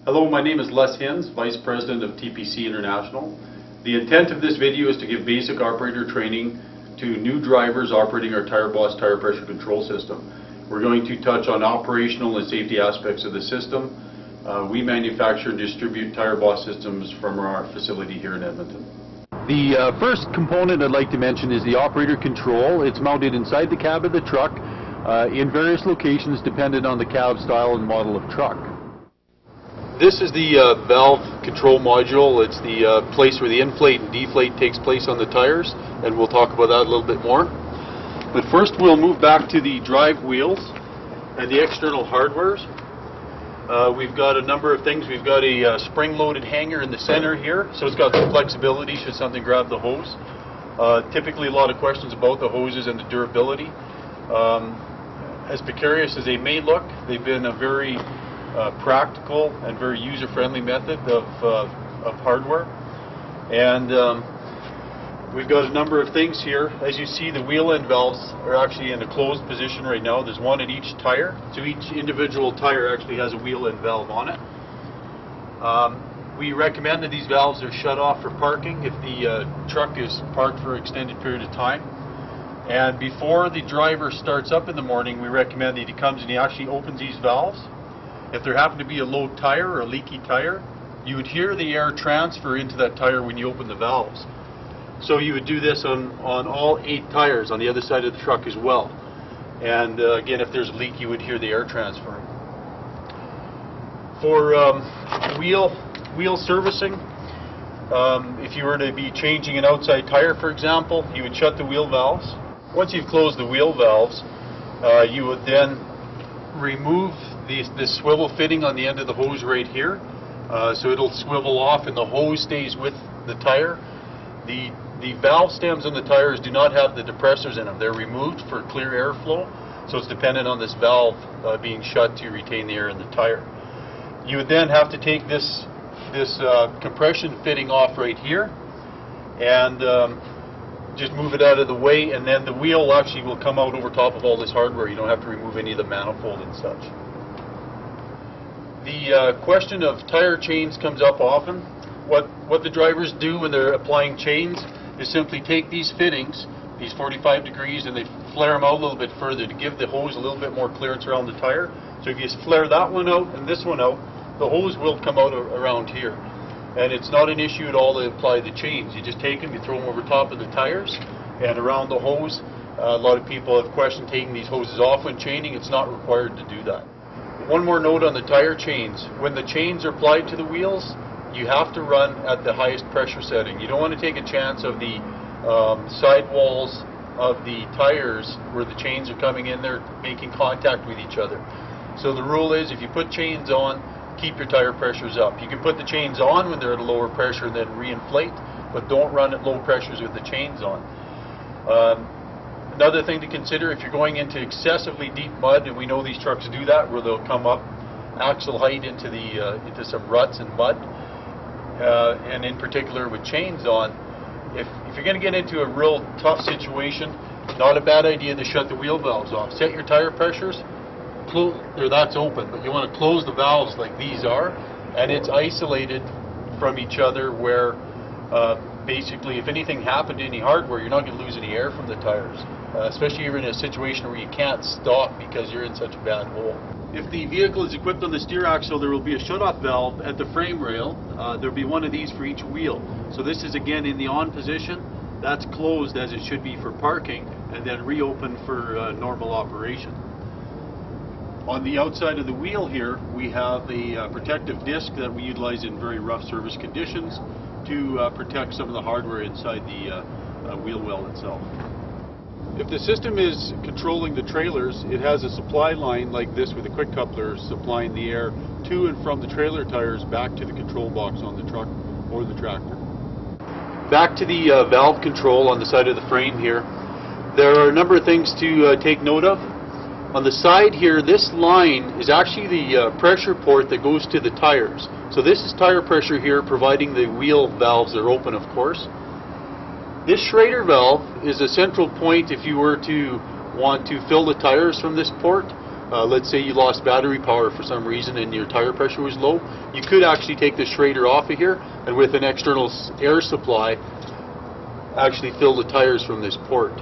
Hello, my name is Les Hinz, Vice President of TPC International. The intent of this video is to give basic operator training to new drivers operating our TireBoss tire pressure control system. We're going to touch on operational and safety aspects of the system. We manufacture and distribute TireBoss systems from our facility here in Edmonton. The first component I'd like to mention is the operator control. It's mounted inside the cab of the truck in various locations dependent on the cab style and model of truck. This is the valve control module. It's the place where the inflate and deflate takes place on the tires, and we'll talk about that a little bit more. But first we'll move back to the drive wheels and the external hardwares. We've got a number of things. We've got a spring-loaded hanger in the center here, so it's got some flexibility should something grab the hose. Typically a lot of questions about the hoses and the durability. As precarious as they may look, they've been a very practical and very user-friendly method of hardware. And we've got a number of things here. As you see, the wheel end valves are actually in a closed position right now. There's one at each tire. So each individual tire actually has a wheel end valve on it. We recommend that these valves are shut off for parking if the truck is parked for an extended period of time. And before the driver starts up in the morning, we recommend that he comes and he actually opens these valves. If there happened to be a low tire or a leaky tire, you would hear the air transfer into that tire when you open the valves. So you would do this on all 8 tires on the other side of the truck as well. And again, if there's a leak, you would hear the air transferring. For wheel servicing, if you were to be changing an outside tire, for example, you would shut the wheel valves. Once you've closed the wheel valves, you would then remove this swivel fitting on the end of the hose right here. So it'll swivel off and the hose stays with the tire. The valve stems on the tires do not have the depressors in them. They're removed for clear airflow, so it's dependent on this valve being shut to retain the air in the tire. You would then have to take this compression fitting off right here and just move it out of the way, and then the wheel actually will come out over top of all this hardware. You don't have to remove any of the manifold and such. The question of tire chains comes up often. What the drivers do when they're applying chains is simply take these fittings, these 45 degrees, and they flare them out a little bit further to give the hose a little bit more clearance around the tire. So if you flare that one out and this one out, the hose will come out around here. And it's not an issue at all to apply the chains. You just take them, you throw them over top of the tires and around the hose. A lot of people have questioned taking these hoses off when chaining. It's not required to do that. One more note on the tire chains. When the chains are applied to the wheels, you have to run at the highest pressure setting. You don't want to take a chance of the sidewalls of the tires where the chains are coming in there making contact with each other. So the rule is, if you put chains on, keep your tire pressures up. You can put the chains on when they're at a lower pressure and then reinflate, but don't run at low pressures with the chains on. Another thing to consider, if you're going into excessively deep mud, and we know these trucks do that, where they'll come up axle height into some ruts and mud, and in particular with chains on, if you're going to get into a real tough situation, not a bad idea to shut the wheel valves off. Set your tire pressures, that's open, but you want to close the valves like these are, and it's isolated from each other where basically if anything happened to any hardware, you're not going to lose any air from the tires, especially if you're in a situation where you can't stop because you're in such a bad hole. If the vehicle is equipped on the steer axle, there will be a shut-off valve at the frame rail. There will be one of these for each wheel. So this is again in the on position. That's closed as it should be for parking, and then reopened for normal operation. On the outside of the wheel here, we have a protective disc that we utilize in very rough service conditions to protect some of the hardware inside the wheel well itself. If the system is controlling the trailers, it has a supply line like this with a quick coupler supplying the air to and from the trailer tires back to the control box on the truck or the tractor. Back to the valve control on the side of the frame here. There are a number of things to take note of. On the side here, this line is actually the pressure port that goes to the tires. So this is tire pressure here, providing the wheel valves are open, of course. This Schrader valve is a central point if you were to want to fill the tires from this port. let's say you lost battery power for some reason and your tire pressure was low, you could actually take the Schrader off of here and with an external air supply actually fill the tires from this port.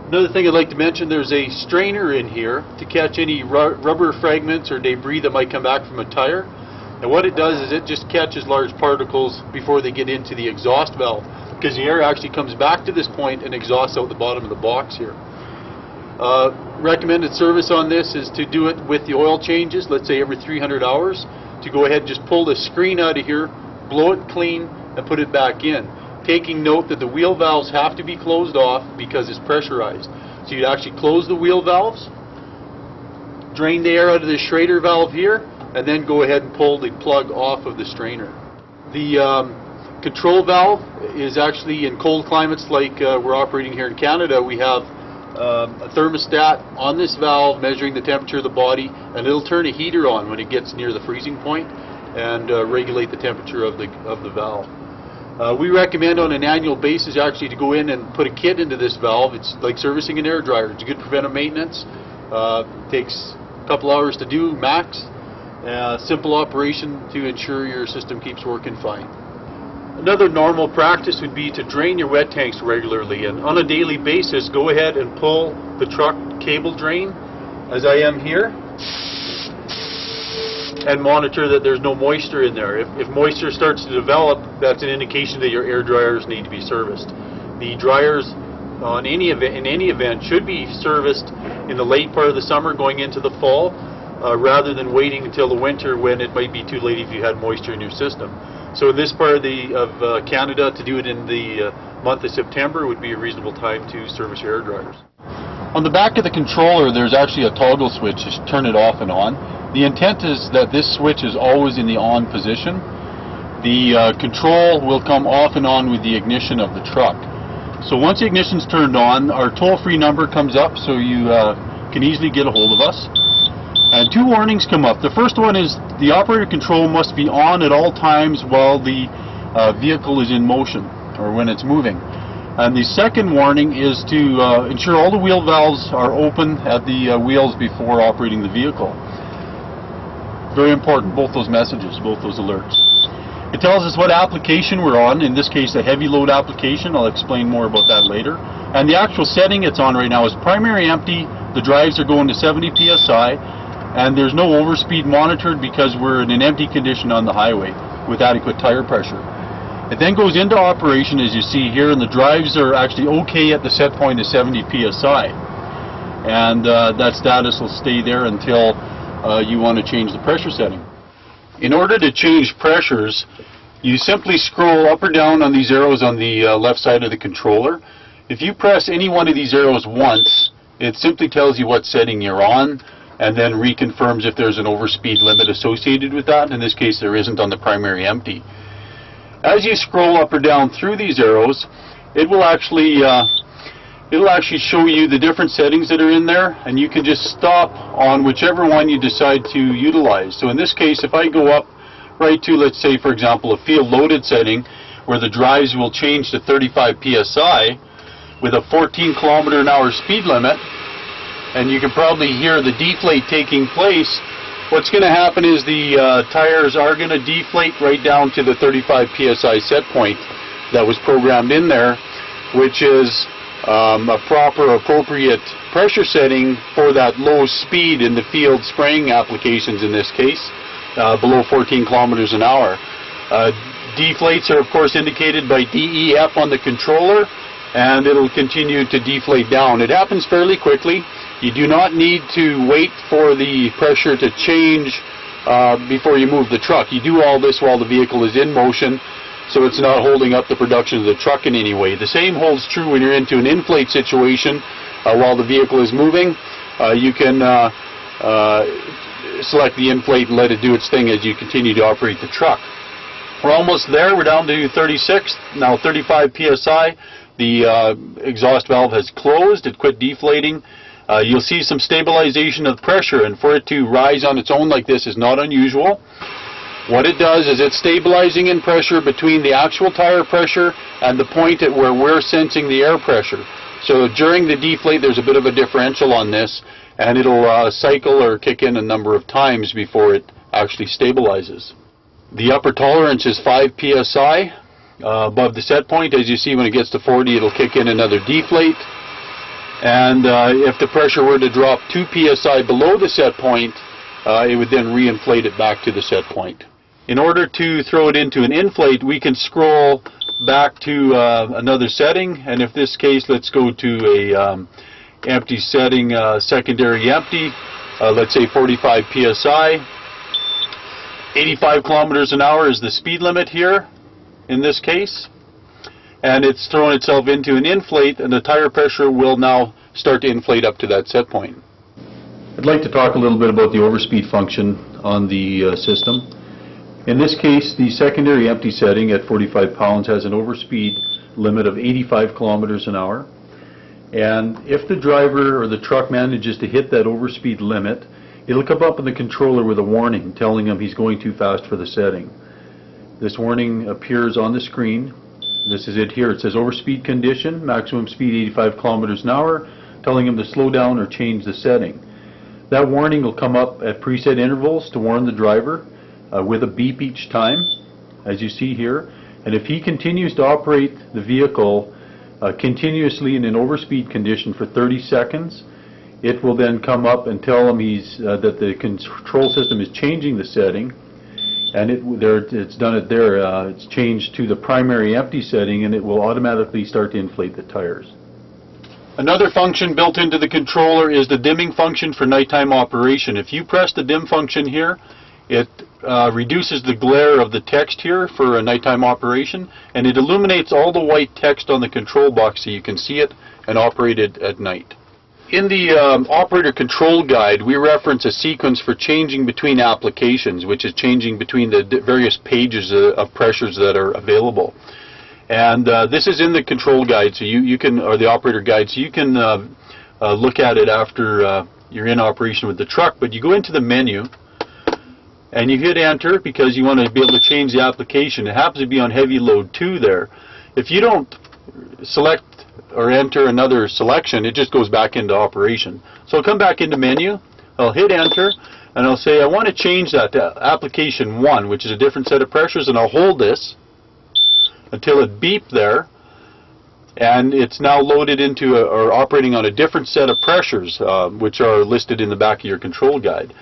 Another thing I'd like to mention, there's a strainer in here to catch any rubber fragments or debris that might come back from a tire. And what it does is it just catches large particles before they get into the exhaust valve, because the air actually comes back to this point and exhausts out the bottom of the box here. Recommended service on this is to do it with the oil changes, let's say every 300 hours, to go ahead and just pull the screen out of here, blow it clean, and put it back in. Taking note that the wheel valves have to be closed off because it's pressurized. So you actually close the wheel valves, drain the air out of the Schrader valve here, and then go ahead and pull the plug off of the strainer. The control valve is actually in cold climates like we're operating here in Canada. We have a thermostat on this valve measuring the temperature of the body, and it'll turn a heater on when it gets near the freezing point and regulate the temperature of the valve. We recommend on an annual basis actually to go in and put a kit into this valve. It's like servicing an air dryer. It's a good preventive maintenance. Takes a couple hours to do max. Simple operation to ensure your system keeps working fine. Another normal practice would be to drain your wet tanks regularly, and on a daily basis go ahead and pull the truck cable drain as I am here and monitor that there's no moisture in there. If moisture starts to develop, that's an indication that your air dryers need to be serviced. The dryers in any event should be serviced in the late part of the summer going into the fall, rather than waiting until the winter when it might be too late if you had moisture in your system. So in this part of Canada, to do it in the month of September would be a reasonable time to service your air dryers. On the back of the controller there's actually a toggle switch to turn it off and on. The intent is that this switch is always in the on position. The control will come off and on with the ignition of the truck. So once the ignition's turned on, our toll-free number comes up so you can easily get a hold of us. And two warnings come up. The first one is the operator control must be on at all times while the vehicle is in motion or when it's moving. And the second warning is to ensure all the wheel valves are open at the wheels before operating the vehicle. Very important, both those messages, both those alerts. It tells us what application we're on, in this case a heavy load application. I'll explain more about that later. And the actual setting it's on right now is primary empty. The drives are going to 70 psi. And there's no overspeed monitored because we're in an empty condition on the highway with adequate tire pressure. It then goes into operation as you see here, and the drives are actually okay at the set point of 70 psi. And that status will stay there until you want to change the pressure setting. In order to change pressures, you simply scroll up or down on these arrows on the left side of the controller. If you press any one of these arrows once, it simply tells you what setting you're on, and then reconfirms if there's an overspeed limit associated with that. In this case, there isn't on the primary empty. As you scroll up or down through these arrows, it'll actually show you the different settings that are in there, and you can just stop on whichever one you decide to utilize. So in this case, if I go up right to, let's say, for example, a field loaded setting where the drives will change to 35 psi with a 14 km/h speed limit, and you can probably hear the deflate taking place, what's going to happen is the tires are going to deflate right down to the 35 psi set point that was programmed in there, which is a proper, appropriate pressure setting for that low speed in the field spraying applications in this case, below 14 km/h. Deflates are of course indicated by DEF on the controller, and it'll continue to deflate down. It happens fairly quickly. You do not need to wait for the pressure to change before you move the truck. You do all this while the vehicle is in motion, so it's not holding up the production of the truck in any way. The same holds true when you're into an inflate situation while the vehicle is moving. You can select the inflate and let it do its thing as you continue to operate the truck. We're almost there. We're down to 36, now 35 psi. The exhaust valve has closed. It quit deflating. You'll see some stabilization of pressure, and for it to rise on its own like this is not unusual. What it does is it's stabilizing in pressure between the actual tire pressure and the point at where we're sensing the air pressure. So during the deflate there's a bit of a differential on this, and it'll cycle or kick in a number of times before it actually stabilizes. The upper tolerance is 5 psi above the set point. As you see, when it gets to 40, it'll kick in another deflate. And if the pressure were to drop 2 psi below the set point, it would then reinflate it back to the set point. In order to throw it into an inflate, we can scroll back to another setting, and if this case, let's go to a empty setting, secondary empty, let's say 45 psi. 85 kilometers an hour is the speed limit here in this case, and it's thrown itself into an inflate, and the tire pressure will now start to inflate up to that set point. I'd like to talk a little bit about the overspeed function on the system. In this case, the secondary empty setting at 45 pounds has an overspeed limit of 85 kilometers an hour. And if the driver or the truck manages to hit that overspeed limit, it'll come up in the controller with a warning telling him he's going too fast for the setting. This warning appears on the screen. This is it here. It says overspeed condition, maximum speed 85 kilometers an hour, telling him to slow down or change the setting. That warning will come up at preset intervals to warn the driver with a beep each time, as you see here. And if he continues to operate the vehicle continuously in an overspeed condition for 30 seconds, it will then come up and tell him that the control system is changing the setting, and it's done it there. It's changed to the primary empty setting, and it will automatically start to inflate the tires. Another function built into the controller is the dimming function for nighttime operation. If you press the dim function here, it reduces the glare of the text here for a nighttime operation, and it illuminates all the white text on the control box so you can see it and operate it at night. In the operator control guide, we reference a sequence for changing between applications, which is changing between the various pages of pressures that are available. And this is in the control guide, so you can, or the operator guide, so you can look at it after you're in operation with the truck. But you go into the menu, and you hit enter because you want to be able to change the application. It happens to be on heavy load 2 there. If you don't select or enter another selection, it just goes back into operation. So I'll come back into menu, I'll hit enter, and I'll say I want to change that to application 1, which is a different set of pressures, and I'll hold this until it beeped there, and it's now loaded into or operating on a different set of pressures, which are listed in the back of your control guide.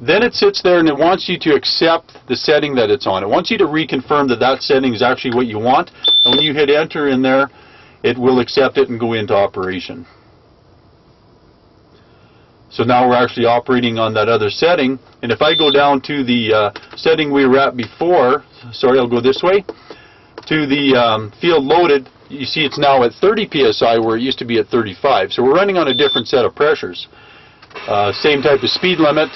Then it sits there and it wants you to accept the setting that it's on. It wants you to reconfirm that that setting is actually what you want, and when you hit enter in there, it will accept it and go into operation. So now we're actually operating on that other setting, and if I go down to the setting we were at before, sorry, I'll go this way, to the field loaded, you see it's now at 30 psi where it used to be at 35. So we're running on a different set of pressures. Same type of speed limit.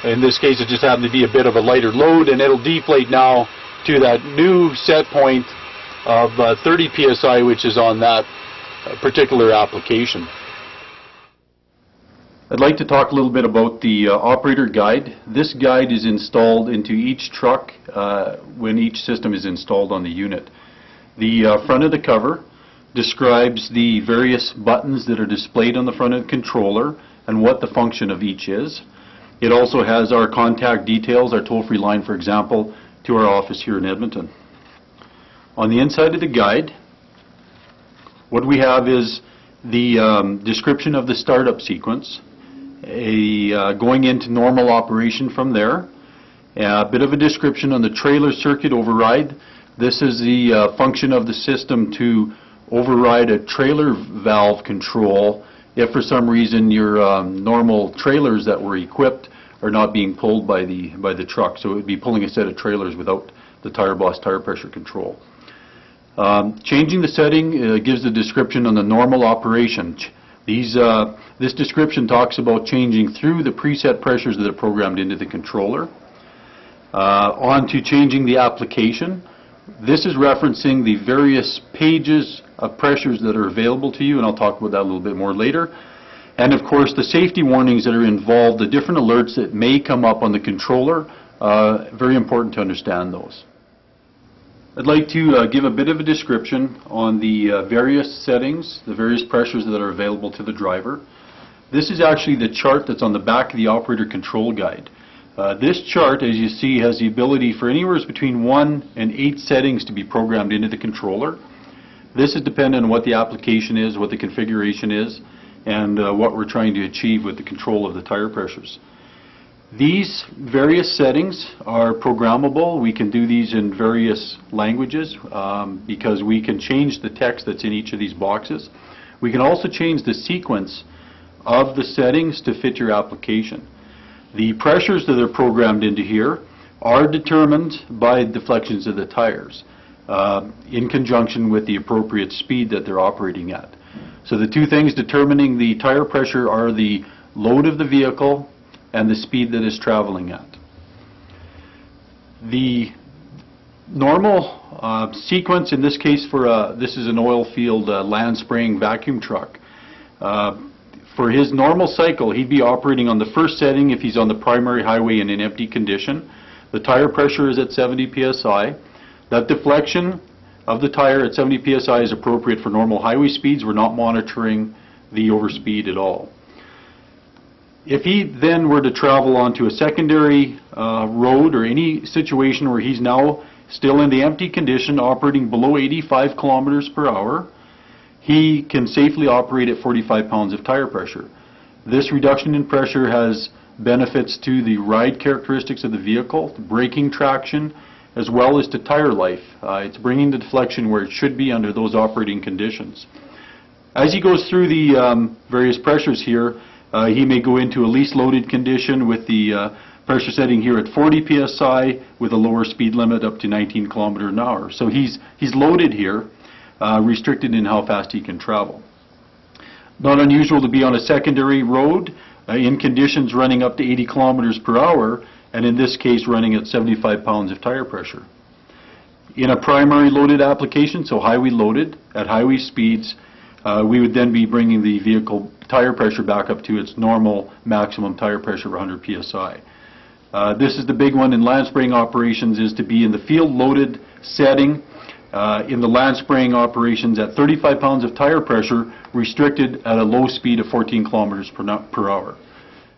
In this case, it just happened to be a bit of a lighter load, and it'll deflate now to that new set point of 30 psi, which is on that particular application. I'd like to talk a little bit about the operator guide. This guide is installed into each truck when each system is installed on the unit. The front of the cover describes the various buttons that are displayed on the front of the controller and what the function of each is. It also has our contact details, our toll-free line, for example, to our office here in Edmonton. On the inside of the guide, what we have is the description of the startup sequence, going into normal operation from there, a bit of a description on the trailer circuit override. This is the function of the system to override a trailer valve control if for some reason your normal trailers that were equipped are not being pulled by the truck. So it would be pulling a set of trailers without the Tire Boss tire pressure control. Changing the setting gives the description on the normal operation. This description talks about changing through the preset pressures that are programmed into the controller. On to changing the application. This is referencing the various pages of pressures that are available to you, and I'll talk about that a little bit more later. And of course, the safety warnings that are involved, the different alerts that may come up on the controller, very important to understand those. I'd like to give a bit of a description on the various settings, the various pressures that are available to the driver. This is actually the chart that's on the back of the operator control guide. This chart, as you see, has the ability for anywhere between 1 and 8 settings to be programmed into the controller. This is dependent on what the application is, what the configuration is, and what we're trying to achieve with the control of the tire pressures. These various settings are programmable. We can do these in various languages because we can change the text that's in each of these boxes. We can also change the sequence of the settings to fit your application. The pressures that are programmed into here are determined by deflections of the tires in conjunction with the appropriate speed that they're operating at. So the two things determining the tire pressure are the load of the vehicle and the speed that it's traveling at. The normal sequence, in this case this is an oil field land spraying vacuum truck. For his normal cycle, he'd be operating on the first setting if he's on the primary highway in an empty condition. The tire pressure is at 70 psi. That deflection of the tire at 70 psi is appropriate for normal highway speeds. We're not monitoring the overspeed at all. If he then were to travel onto a secondary road or any situation where he's now still in the empty condition operating below 85 kilometers per hour, he can safely operate at 45 pounds of tire pressure. This reduction in pressure has benefits to the ride characteristics of the vehicle, braking traction, as well as to tire life. It's bringing the deflection where it should be under those operating conditions. As he goes through the various pressures here, he may go into a least loaded condition with the pressure setting here at 40 psi with a lower speed limit up to 19 kilometers an hour. So he's loaded here, restricted in how fast he can travel. Not unusual to be on a secondary road in conditions running up to 80 kilometers per hour, and in this case running at 75 pounds of tire pressure. In a primary loaded application, so highway loaded at highway speeds, we would then be bringing the vehicle tire pressure back up to its normal maximum tire pressure of 100 psi. This is the big one in land spraying operations, is to be in the field loaded setting in the land spraying operations at 35 pounds of tire pressure, restricted at a low speed of 14 kilometers per hour.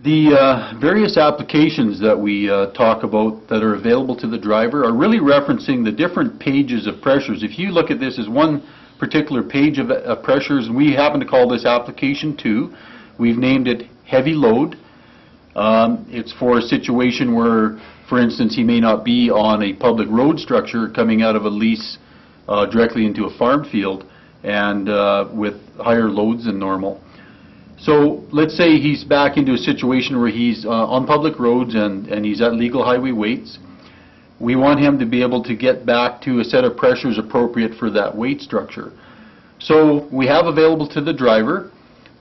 The various applications that we talk about that are available to the driver are really referencing the different pages of pressures. If you look at this as one particular page of pressures, and we happen to call this application 2, we've named it heavy load. It's for a situation where, for instance, he may not be on a public road structure coming out of a lease directly into a farm field and with higher loads than normal. So let's say he's back into a situation where he's on public roads and he's at legal highway weights. We want him to be able to get back to a set of pressures appropriate for that weight structure. So we have available to the driver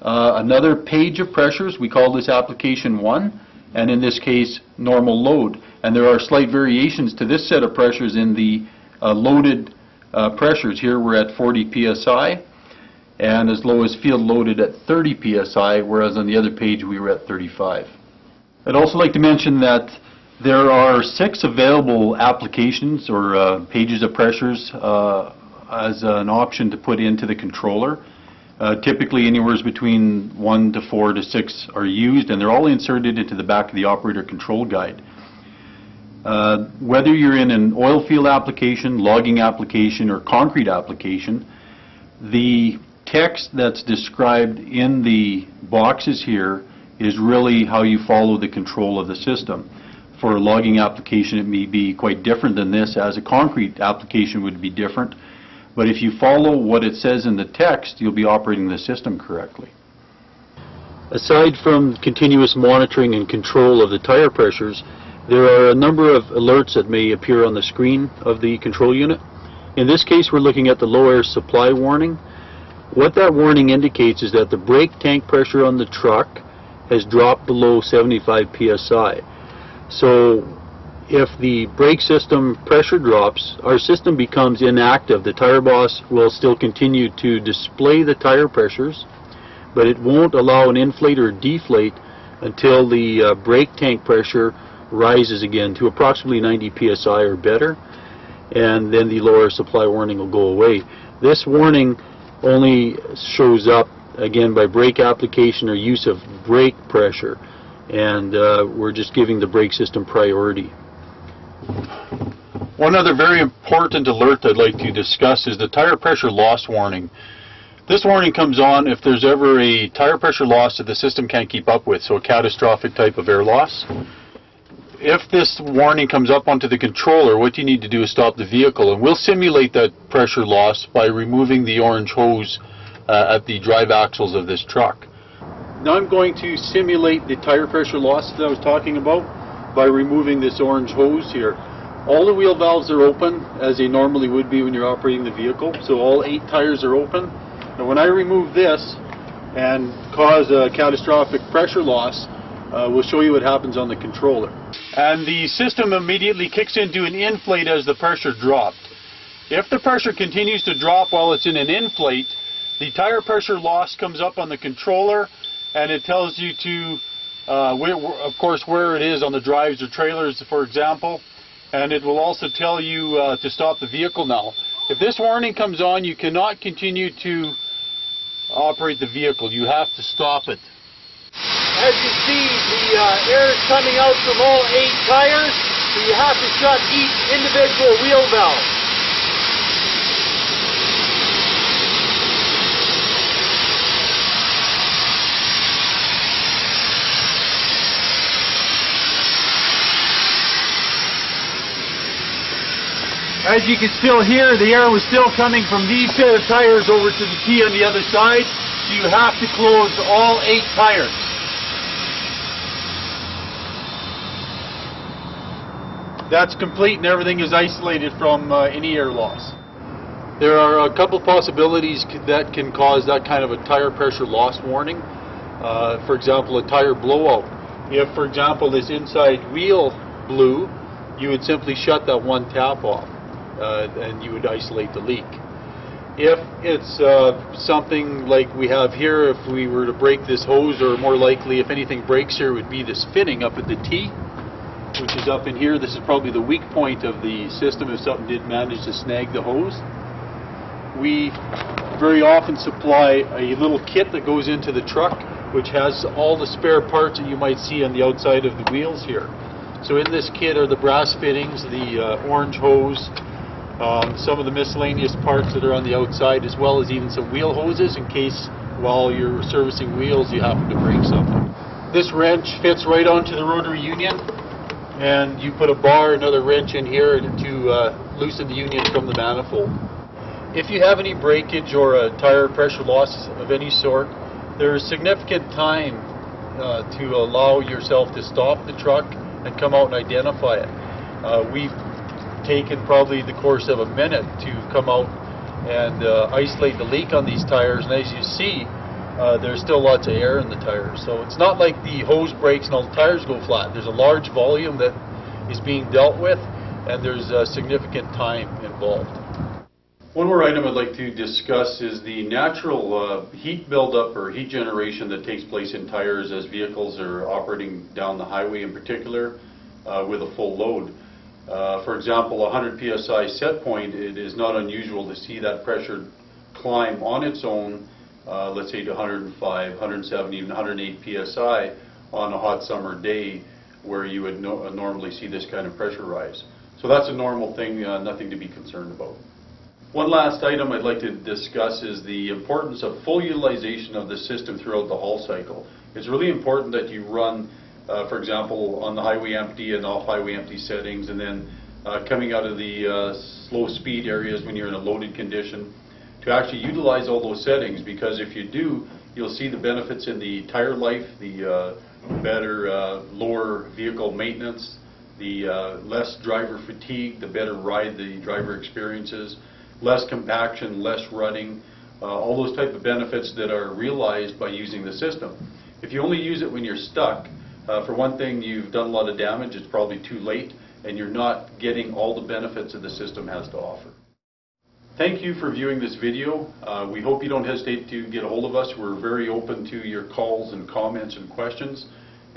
another page of pressures. We call this application 1, and in this case normal load. And there are slight variations to this set of pressures in the loaded pressures. Here we're at 40 psi, and as low as field loaded at 30 psi, whereas on the other page we were at 35. I'd also like to mention that there are 6 available applications or pages of pressures as an option to put into the controller. Typically anywhere between 1 to 4 to 6 are used, and they're all inserted into the back of the operator control guide. Whether you're in an oil field application, logging application, or concrete application, the text that's described in the boxes here is really how you follow the control of the system. For a logging application, it may be quite different than this, as a concrete application would be different. But if you follow what it says in the text, you'll be operating the system correctly. Aside from continuous monitoring and control of the tire pressures, there are a number of alerts that may appear on the screen of the control unit. In this case, we're looking at the low air supply warning. What that warning indicates is that the brake tank pressure on the truck has dropped below 75 psi. So if the brake system pressure drops, our system becomes inactive. The tire boss will still continue to display the tire pressures, but it won't allow an inflate or deflate until the brake tank pressure rises again to approximately 90 psi or better, and then the lower supply warning will go away. This warning only shows up again, by brake application or use of brake pressure, and we're just giving the brake system priority. One other very important alert I'd like to discuss is the tire pressure loss warning. This warning comes on if there's ever a tire pressure loss that the system can't keep up with, so a catastrophic type of air loss. If this warning comes up onto the controller, what you need to do is stop the vehicle, and we'll simulate that pressure loss by removing the orange hose at the drive axles of this truck. Now I'm going to simulate the tire pressure loss that I was talking about by removing this orange hose here. All the wheel valves are open, as they normally would be when you're operating the vehicle, so all 8 tires are open. And when I remove this and cause a catastrophic pressure loss, we'll show you what happens on the controller. And the system immediately kicks into an inflate as the pressure dropped. If the pressure continues to drop while it's in an inflate, the tire pressure loss comes up on the controller, and it tells you to, of course, where it is on the drives or trailers, for example. And it will also tell you to stop the vehicle now. If this warning comes on, you cannot continue to operate the vehicle. You have to stop it. As you see, the air is coming out from all 8 tires, so you have to shut each individual wheel valve. As you can still hear, the air was still coming from these set of tires over to the T on the other side, so you have to close all 8 tires. That's complete, and everything is isolated from any air loss. There are a couple possibilities that can cause that kind of a tire pressure loss warning. For example, a tire blowout. If, for example, this inside wheel blew, you would simply shut that one tap off. And you would isolate the leak. If it's something like we have here, if we were to break this hose, or more likely if anything breaks here, would be this fitting up at the T, which is up in here. This is probably the weak point of the system if something did manage to snag the hose. We very often supply a little kit that goes into the truck, which has all the spare parts that you might see on the outside of the wheels here. So in this kit are the brass fittings, the orange hose, some of the miscellaneous parts that are on the outside, as well as even some wheel hoses in case while you're servicing wheels you happen to break something. This wrench fits right onto the rotary union, and you put a bar, another wrench in here to loosen the union from the manifold. If you have any breakage or a tire pressure loss of any sort, there is significant time to allow yourself to stop the truck and come out and identify it. We've taken probably the course of a minute to come out and isolate the leak on these tires, and as you see, there's still lots of air in the tires. So it's not like the hose breaks and all the tires go flat. There's a large volume that is being dealt with, and there's significant time involved. One more item I'd like to discuss is the natural heat buildup or heat generation that takes place in tires as vehicles are operating down the highway, in particular with a full load. For example, 100 psi set point, it is not unusual to see that pressure climb on its own, let's say to 105, 107, even 108 psi on a hot summer day where you would normally see this kind of pressure rise. So that's a normal thing, nothing to be concerned about. One last item I'd like to discuss is the importance of full utilization of the system throughout the haul cycle. It's really important that you run, for example, on the highway empty and off highway empty settings, and then coming out of the slow speed areas when you're in a loaded condition, to actually utilize all those settings, because if you do, you'll see the benefits in the tire life, the better lower vehicle maintenance, the less driver fatigue, the better ride the driver experiences, less compaction, less rutting, all those type of benefits that are realized by using the system. If you only use it when you're stuck, for one thing, you've done a lot of damage, it's probably too late, and you're not getting all the benefits that the system has to offer. Thank you for viewing this video. We hope you don't hesitate to get a hold of us. We're very open to your calls and comments and questions,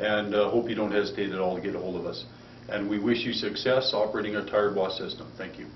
and hope you don't hesitate at all to get a hold of us. And we wish you success operating our Tire Boss system. Thank you.